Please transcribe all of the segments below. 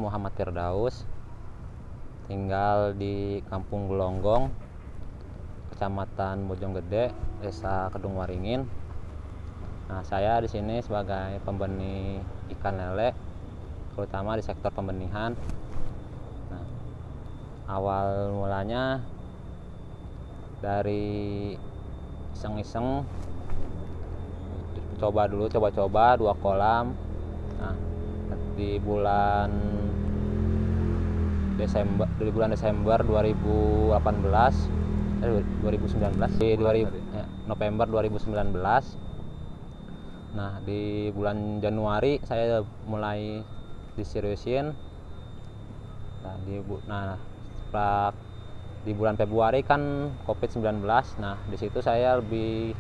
Muhammad Firdaus, tinggal di Kampung Gelonggong, Kecamatan Bojonggede, Desa Kedung Waringin. Nah, saya di sini sebagai pembenih ikan lele, terutama di sektor pembenihan. Nah, awal mulanya dari iseng-iseng, coba 2 kolam. Nah, di bulan Desember 2019 November 2019. Nah, di bulan Januari saya mulai diseriusin. Setelah di bulan Februari kan COVID-19. Nah, di situ saya lebih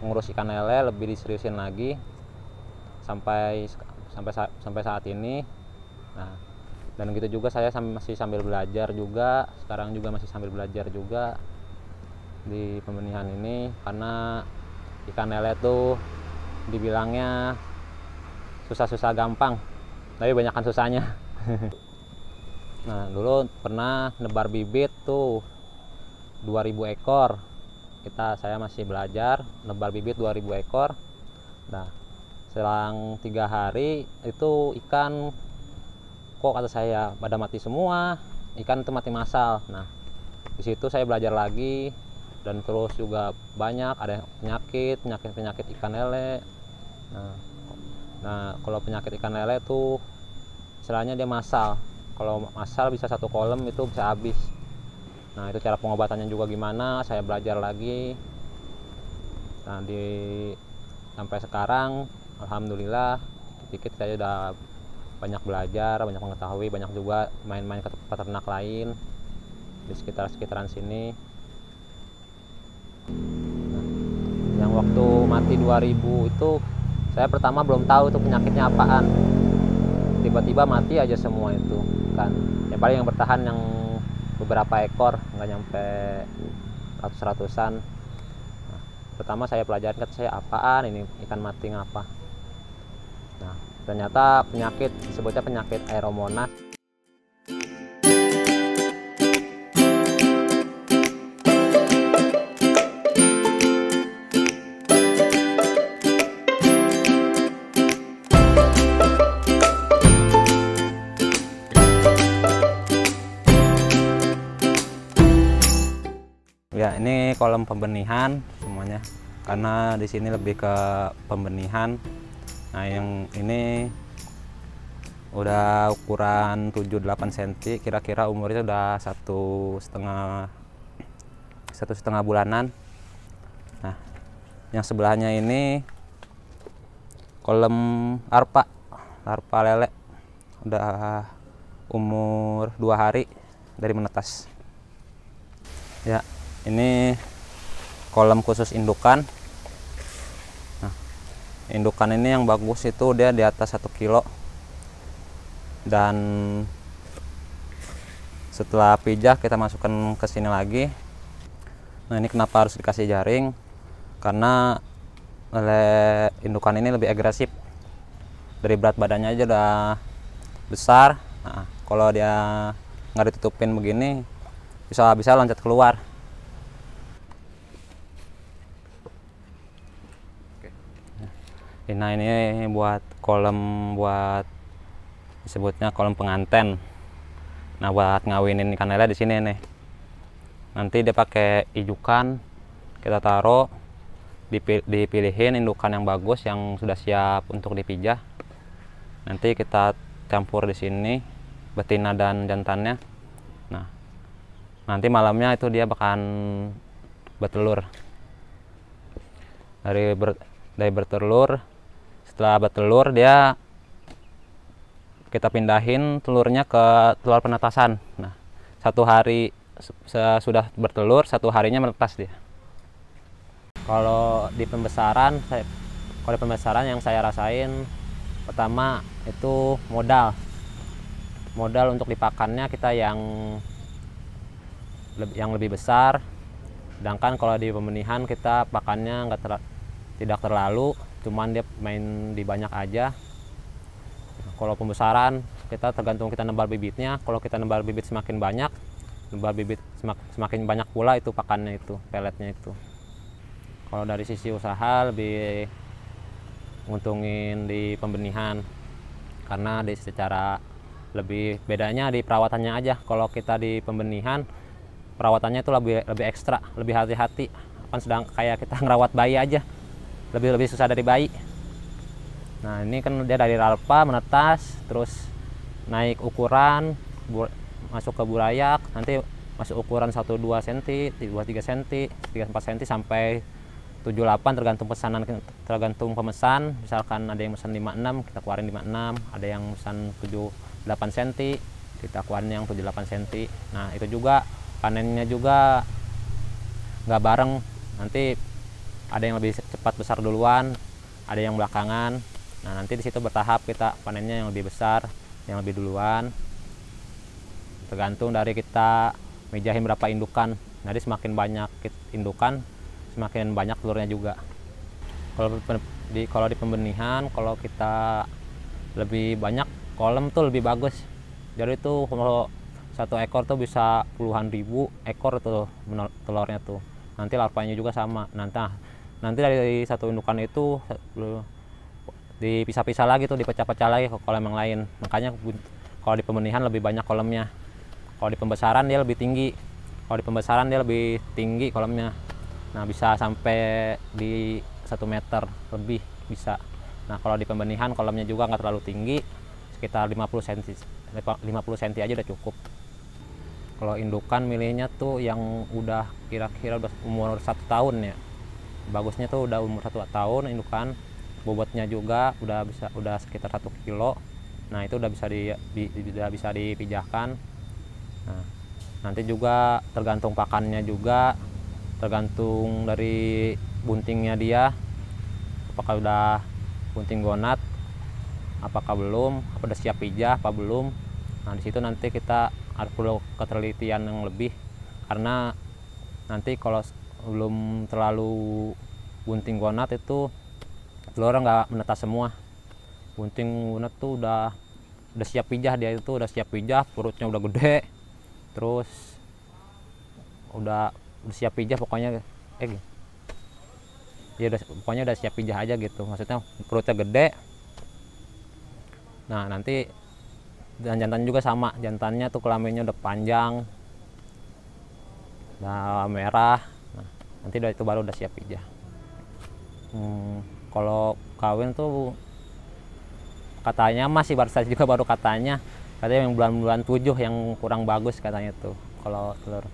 ngurus ikan lele, lebih diseriusin lagi sampai saat ini. Nah, dan gitu juga saya masih sambil belajar juga. Sekarang juga masih sambil belajar juga di pembenihan ini, karena ikan lele tuh dibilangnya susah-susah gampang, tapi banyakan susahnya. Nah, dulu pernah nebar bibit tuh 2000 ekor. Saya masih belajar nebar bibit 2000 ekor. Nah, selang 3 hari itu ikan, kok kata saya pada mati semua, ikan itu mati massal. Nah, di situ saya belajar lagi, dan terus juga banyak ada penyakit ikan lele. Nah, kalau penyakit ikan lele tuh istilahnya dia massal. Kalau massal bisa 1 kolam itu bisa habis. Nah, itu cara pengobatannya juga gimana, saya belajar lagi. Nah, sampai sekarang alhamdulillah dikit saya udah banyak belajar, banyak mengetahui, banyak juga main-main ke peternak lain di sekitaran sini. Nah, yang waktu mati 2000 itu saya pertama belum tahu tuh penyakitnya apaan. Tiba-tiba mati aja semua itu kan. Yang paling yang bertahan yang beberapa ekor, nggak nyampe ratusan. Nah, pertama saya pelajarin, kata saya apaan ini ikan mati ngapa. Nah, ternyata penyakit disebutnya penyakit Aeromonas. Ya, ini kolam pembenihan semuanya, karena di sini lebih ke pembenihan. Nah, yang ini udah ukuran 7-8 cm, kira-kira umurnya udah 1,5 bulanan. Nah, yang sebelahnya ini kolam larva lele, udah umur 2 hari dari menetas. Ya, ini kolam khusus indukan. Nah, indukan ini yang bagus itu dia di atas 1 kilo. Dan setelah pijah kita masukkan ke sini lagi. Nah, ini kenapa harus dikasih jaring? Karena lele indukan ini lebih agresif. Dari berat badannya aja udah besar. Nah, kalau dia nggak ditutupin begini bisa loncat keluar. Nah, ini buat kolam, buat disebutnya kolam penganten. Nah, buat ngawinin ikan lele di sini nih. Nanti dia pakai ijukan, kita taruh, dipilihin indukan yang bagus yang sudah siap untuk dipijah. Nanti kita campur di sini betina dan jantannya. Nah, nanti malamnya itu dia bakalan bertelur. Dari bertelur, setelah bertelur dia kita pindahin telurnya ke telur penetasan. Nah, 1 hari sudah bertelur, 1 harinya menetas dia. Kalau di pembesaran yang saya rasain, pertama itu modal untuk dipakannya kita yang lebih besar. Sedangkan kalau di pembenihan kita pakannya tidak terlalu, cuman dia main di banyak aja. Kalau pembesaran kita tergantung kita nebar bibitnya. Kalau kita nebar bibit semakin banyak, nebar bibit semakin banyak pula itu pakannya, itu peletnya itu. Kalau dari sisi usaha lebih nguntungin di pembenihan, karena di secara lebih bedanya di perawatannya aja. Kalau kita di pembenihan perawatannya itu lebih ekstra, lebih hati-hati. Kan sedang kayak kita ngerawat bayi aja, lebih susah dari bayi. Nah ini kan dia dari larva menetas, terus naik ukuran, masuk ke burayak, nanti masuk ukuran 1-2 cm, 2-3 cm, 3-4 cm sampai 7-8, tergantung pemesan. Misalkan ada yang pesan 56, kita keluarin 56, ada yang pesan 7-8 cm, kita keluarin yang 7-8 cm. Nah itu juga panennya juga nggak bareng, nanti ada yang lebih cepat besar duluan, ada yang belakangan. Nah nanti di situ bertahap kita panennya yang lebih besar, yang lebih duluan, tergantung dari kita mejahin berapa indukan. Jadi semakin banyak indukan, semakin banyak telurnya juga. Kalau di pembenihan, kalau kita lebih banyak kolam tuh lebih bagus. Jadi tuh kalau satu ekor tuh bisa puluhan ribu ekor tuh telurnya tuh. Nanti larvanya juga sama. Nanti dari satu indukan itu dipisah-pisah lagi tuh, dipecah-pecah lagi ke kolam yang lain. Makanya kalau di pembenihan lebih banyak kolamnya. Kalau di pembesaran dia lebih tinggi. Kalau di pembesaran dia lebih tinggi kolamnya. Nah bisa sampai di 1 meter lebih bisa. Nah kalau di pembenihan kolamnya juga nggak terlalu tinggi, sekitar 50 cm aja udah cukup. Kalau indukan milihnya tuh yang udah kira-kira udah umur 1 tahun ya. Bagusnya tuh udah umur 1 tahun indukan. Bobotnya juga udah sekitar 1 kilo. Nah itu udah bisa dipijahkan. Nah nanti juga tergantung pakannya juga, tergantung dari buntingnya dia, apakah udah bunting gonat, apakah belum, apa udah siap pijah apa belum. Nah di situ nanti kita harus perlu ketelitian yang lebih, karena nanti kalau belum terlalu bunting gonat itu telurnya nggak menetas semua. Bunting gonat tuh udah siap pijah, dia itu udah siap pijah, perutnya udah gede, terus udah siap pijah pokoknya. Ya pokoknya udah siap pijah aja gitu, maksudnya perutnya gede. Nah nanti dan jantan juga sama, jantannya tuh kelaminnya udah panjang, udah merah. Nah nanti itu baru udah siap pijah. Kalau kawin tuh katanya masih baru katanya yang bulan-bulan 7 yang kurang bagus katanya tuh kalau telur.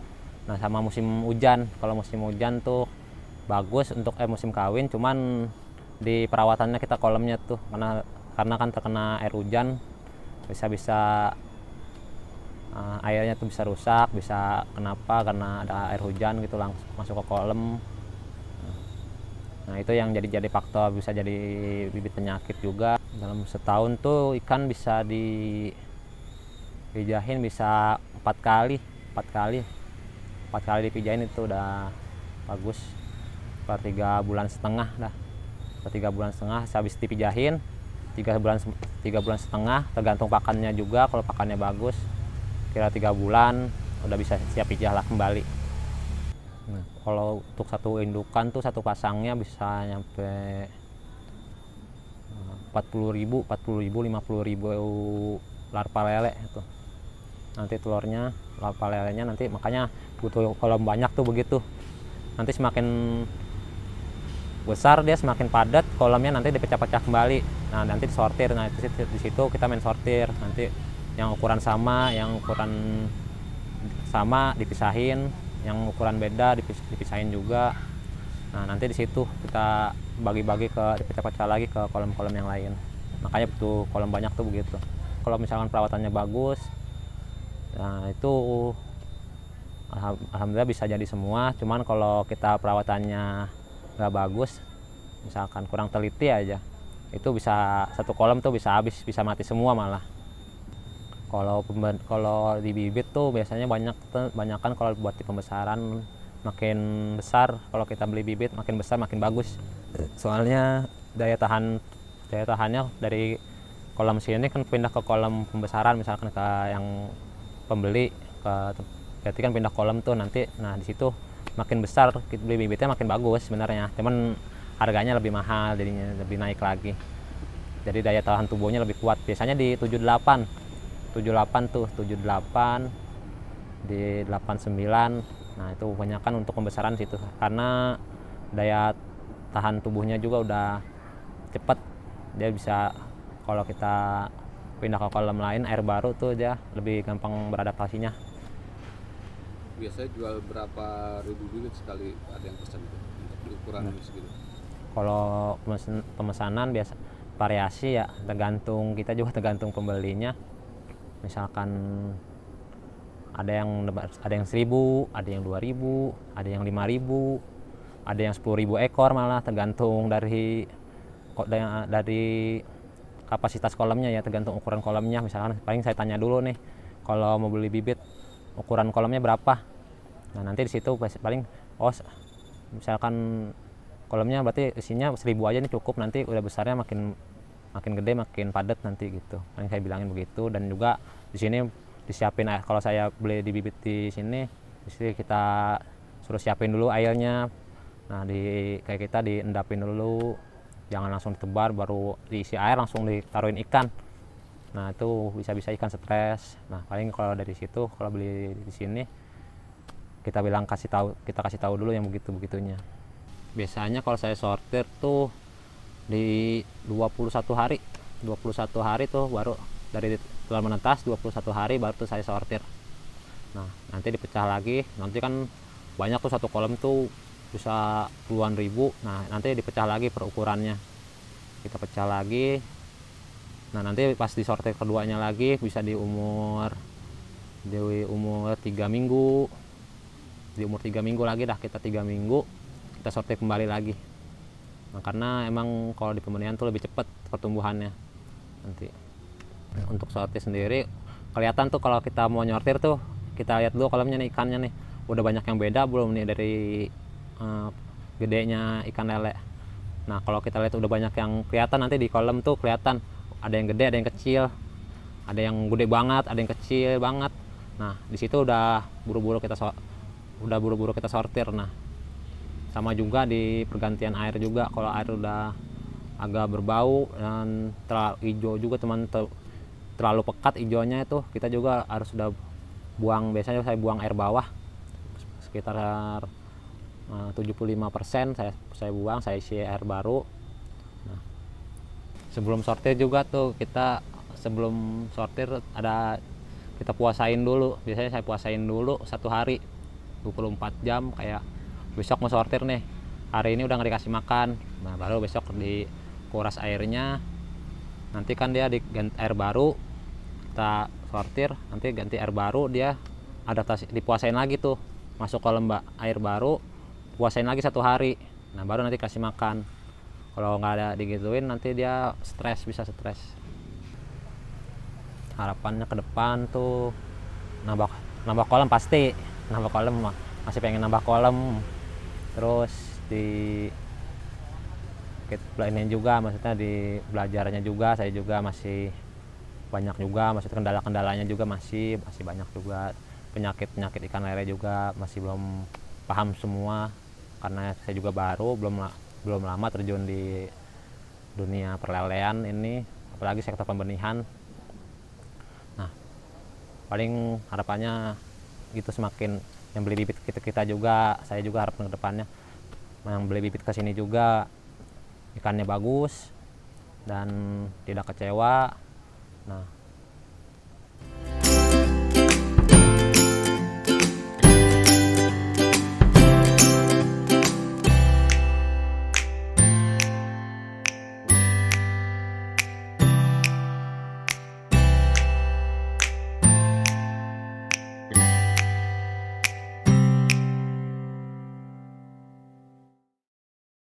Nah sama musim hujan, kalau musim hujan tuh bagus untuk musim kawin, cuman di perawatannya kita kolamnya tuh karena kan terkena air hujan, bisa airnya tuh bisa rusak, bisa kenapa karena ada air hujan gitu langsung masuk ke kolam. Nah itu yang jadi faktor, bisa jadi bibit penyakit juga. Dalam setahun tuh ikan bisa dipijahin bisa 4 kali dipijahin, itu udah bagus. Per 3,5 bulan dah. Per 3,5 bulan habis dipijahin 3,5 bulan, tergantung pakannya juga. Kalau pakannya bagus kira 3 bulan udah bisa siap pijah lah kembali. Nah, kalau untuk satu indukan tuh satu pasangnya bisa nyampe 40.000, 50.000 larva lele itu. Nanti telurnya, larva lelenya nanti makanya butuh kolam banyak tuh begitu. Nanti semakin besar dia semakin padat kolamnya, nanti dipecah-pecah kembali. Nah nanti disortir. Nah di situ kita main sortir. Nanti yang ukuran sama dipisahin, yang ukuran beda dipisahin juga. Nah nanti di situ kita bagi-bagi dipecah-pecah lagi ke kolam-kolam yang lain. Makanya butuh kolam banyak tuh begitu. Kalau misalkan perawatannya bagus, nah itu alhamdulillah bisa jadi semua. Cuman kalau kita perawatannya nggak bagus, misalkan kurang teliti aja, itu bisa satu kolam tuh bisa habis, bisa mati semua malah. Kalau di bibit tuh biasanya banyakan kalau buat di pembesaran makin besar. Kalau kita beli bibit makin besar makin bagus. Soalnya daya tahannya dari kolam sini kan pindah ke kolam pembesaran, misalkan ke yang pembeli ke berarti kan pindah kolam tuh nanti. Nah di situ makin besar kita beli bibitnya makin bagus sebenarnya, cuman harganya lebih mahal, jadinya lebih naik lagi. Jadi daya tahan tubuhnya lebih kuat. Biasanya di 78 tuh 78 di 89. Nah itu kebanyakan untuk pembesaran situ karena daya tahan tubuhnya juga udah cepet. Dia bisa, kalau kita pindah ke kolam lain air baru tuh dia lebih gampang beradaptasinya. Biasanya jual berapa ribu bibit sekali ada yang pesan itu untuk ukuran segitu? Kalau pemesanan biasa variasi ya, tergantung kita juga, tergantung pembelinya. Misalkan ada yang 1000, ada yang 2000, ada yang 5000, ada yang 10.000 ekor malah, tergantung dari kapasitas kolamnya ya, tergantung ukuran kolamnya. Misalkan paling saya tanya dulu nih, kalau mau beli bibit ukuran kolamnya berapa. Nah nanti di situ paling misalkan kolamnya berarti isinya 1000 aja nih cukup, nanti udah besarnya makin gede makin padat nanti gitu. Paling saya bilangin begitu. Dan juga di sini disiapin air. Kalau saya beli di bibit di sini kita suruh siapin dulu airnya. Nah kayak kita diendapin dulu, jangan langsung ditebar baru diisi air langsung ditaruhin ikan. Nah itu bisa ikan stres. Nah paling kalau dari situ, kalau beli di sini kita kasih tahu dulu yang begitunya. Biasanya kalau saya sortir tuh di 21 hari tuh baru dari telur menetas, 21 hari baru tuh saya sortir. Nah nanti dipecah lagi, nanti kan banyak tuh satu kolam tuh bisa puluhan ribu. Nah nanti dipecah lagi per ukurannya, kita pecah lagi. Nah nanti pas disortir keduanya lagi bisa di umur 3 minggu, di umur 3 minggu lagi dah, kita 3 minggu kita sortir kembali lagi. Nah, karena emang kalau di pembenihan tuh lebih cepat pertumbuhannya nanti. Untuk sortir sendiri kelihatan tuh kalau kita mau nyortir tuh, kita lihat dulu kolamnya nih, ikannya nih udah banyak yang beda belum nih dari gedenya ikan lele. Nah kalau kita lihat udah banyak yang kelihatan, nanti di kolam tuh kelihatan ada yang gede, ada yang kecil, ada yang gede banget, ada yang kecil banget. Nah di situ udah buru-buru kita sortir. Nah sama juga di pergantian air juga, kalau air udah agak berbau dan terlalu hijau juga terlalu pekat hijaunya itu, kita juga harus udah buang. Biasanya saya buang air bawah sekitar 75% saya buang, saya isi air baru. Nah, sebelum sortir juga tuh sebelum sortir kita puasain dulu. Biasanya saya puasain dulu 1 hari 24 jam, kayak besok mau sortir nih, hari ini udah nggak dikasih makan. Nah baru besok dikuras airnya, nanti kan dia diganti air baru, kita sortir nanti ganti air baru, dia adaptasi, dipuasain lagi tuh, masuk ke lembah air baru, puasain lagi 1 hari. Nah baru nanti kasih makan. Kalau nggak ada digituin nanti dia bisa stres. Harapannya ke depan tuh nambah kolam, pasti nambah kolam, masih pengen nambah kolam. Terus ini juga, maksudnya di belajarnya juga saya juga masih banyak juga, maksudnya kendala-kendalanya juga masih banyak juga. Penyakit ikan lele juga masih belum paham semua, karena saya juga baru, belum lama terjun di dunia perlelean ini, apalagi sektor pembenihan. Nah paling harapannya gitu, semakin yang beli bibit kita juga, saya juga harap ke depannya yang beli bibit ke sini juga ikannya bagus dan tidak kecewa. Nah